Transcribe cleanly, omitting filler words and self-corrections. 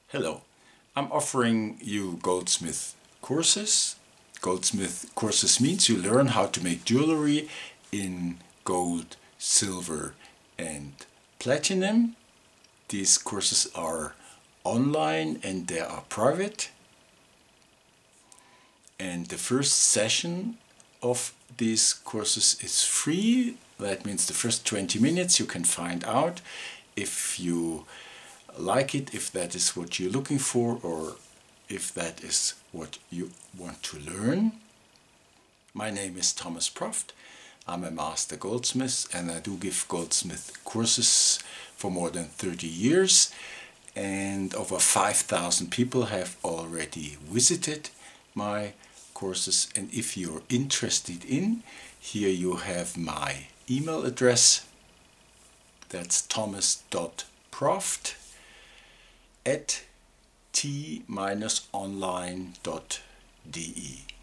Hello, I'm offering you goldsmith courses. Goldsmith courses means you learn how to make jewelry in gold, silver and platinum. These courses are online and they are private. And the first session of these courses is free. That means the first 20 minutes you can find out if you like it, if that is what you're looking for, or if that is what you want to learn. My name is Thomas Proft. I'm a master goldsmith and I do give goldsmith courses for more than 30 years, and over 5,000 people have already visited my courses. And if you're interested in, here you have my email address. That's thomas.proft@t-online.de.